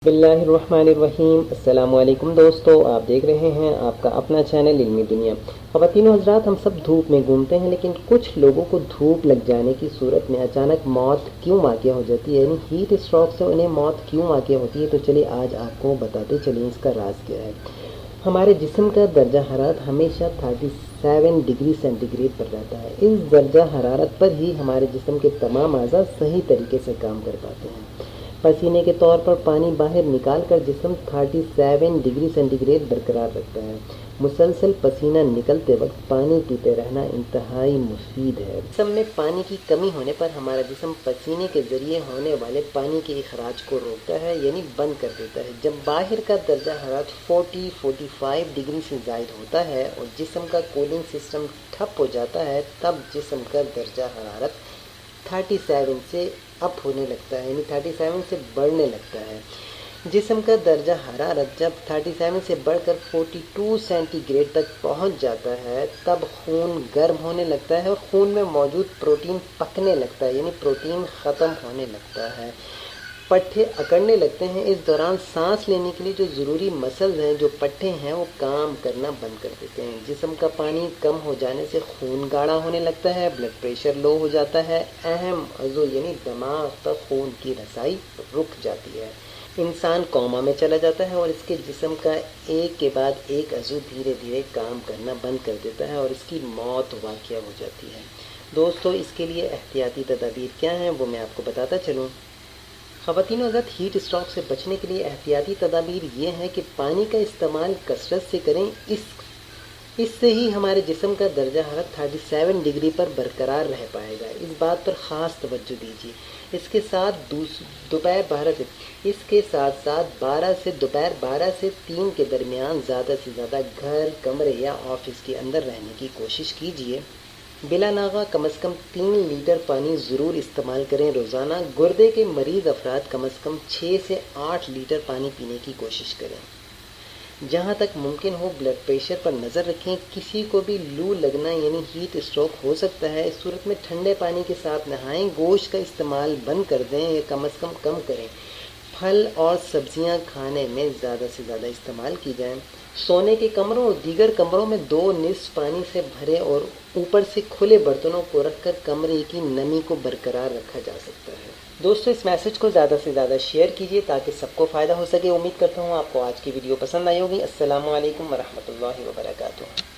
बिस्मिल्लाहिर्रहमानिर्रहीम। अस्सलाम वालेकुम दोस्तों, आप देख रहे हैं आपका अपना चैनल इल्मी दुनिया। ख़वातीन व हज़रात, हम सब धूप में घूमते हैं, लेकिन कुछ लोगों को धूप लग जाने की सूरत में अचानक मौत क्यों वाक़या हो जाती है, यानी हीट स्ट्रोक से उन्हें मौत क्यों वाक़या होती है। तो चलिए आज आपको बताते चलिए इसका राज क्या है। हमारे जिस्म का दर्जा हरारत हमेशा 37 डिग्री सेंटीग्रेड पर रहता है। इस दर्जा हरारत पर ही हमारे जिस्म के तमाम अज़ा सही तरीके से काम कर पाते हैं। पसीने के तौर पर पानी बाहर निकाल कर जिस्म 37 डिग्री सेंटीग्रेड बरकरार रखता है। मुसलसल पसीना निकलते वक्त पानी पीते रहना इंतहाई मुफीद है। जिस्म में पानी की कमी होने पर हमारा जिस्म पसीने के ज़रिए होने वाले पानी के इखराज को रोकता है, यानी बंद कर देता है। जब बाहर का दर्जा हरारत 40-45 डिग्री से ज़ायद होता है और जिस्म का कूलिंग सिस्टम ठप हो जाता है, तब जिस्म का दर्जा हरारत 37 से अप होने लगता है, यानी 37 से बढ़ने लगता है। जिस्म का दर्जा हरारत जब 37 से बढ़कर 42 सेंटीग्रेड तक पहुंच जाता है, तब खून गर्म होने लगता है और खून में मौजूद प्रोटीन पकने लगता है, यानी प्रोटीन ख़त्म होने लगता है। पट्टे अकड़ने लगते हैं। इस दौरान सांस लेने के लिए जो ज़रूरी मसल्स हैं, जो पट्टे हैं, वो काम करना बंद कर देते हैं। जिस्म का पानी कम हो जाने से खून गाढ़ा होने लगता है, ब्लड प्रेशर लो हो जाता है, अहम अज़ू यानी दिमाग तक खून की रसाई रुक जाती है। इंसान कोमा में चला जाता है और इसके जिस्म का एक के बाद एक अज़ू धीरे धीरे काम करना बंद कर देता है और इसकी मौत वाक़या हो जाती है। दोस्तों, इसके लिए एहतियाती तदाबीर क्या हैं वो मैं आपको बताता चलूँ। ख़वातीन व हज़रात, हीट स्ट्रोक से बचने के लिए एहतियाती तदाबीर ये हैं कि पानी का इस्तेमाल कसरत से करें। इससे ही हमारे जिस्म का दर्जा हरारत 37 डिग्री पर बरकरार रह पाएगा। इस बात पर ख़ास तवज्जो दीजिए। इसके साथ दोपहर 12 से दोपहर 12 से 3 के दरमियान ज़्यादा से ज़्यादा घर, कमरे या ऑफिस के अंदर रहने की कोशिश कीजिए। बिला नागा कम से कम 3 लीटर पानी ज़रूर इस्तेमाल करें रोज़ाना। गुर्दे के मरीज़ अफराद कम से कम 6 से 8 लीटर पानी पीने की कोशिश करें। जहाँ तक मुमकिन हो ब्लड प्रेशर पर नज़र रखें। किसी को भी लू लगना यानी हीट स्ट्रोक हो सकता है। इस सूरत में ठंडे पानी के साथ नहाएं। गोश्त का इस्तेमाल बंद कर दें या कम से कम करें। फल और सब्जियां खाने में ज़्यादा से ज़्यादा इस्तेमाल की जाएं। सोने के कमरों और दीगर कमरों में 2 निस्फ पानी से भरे और ऊपर से खुले बर्तनों को रखकर कमरे की नमी को बरकरार रखा जा सकता है। दोस्तों, इस मैसेज को ज़्यादा से ज़्यादा शेयर कीजिए ताकि सबको फ़ायदा हो सके। उम्मीद करता हूँ आपको आज की वीडियो पसंद आई होगी। अस्सलामु अलैकुम वरहमतुल्लाहि वबरकातुहू।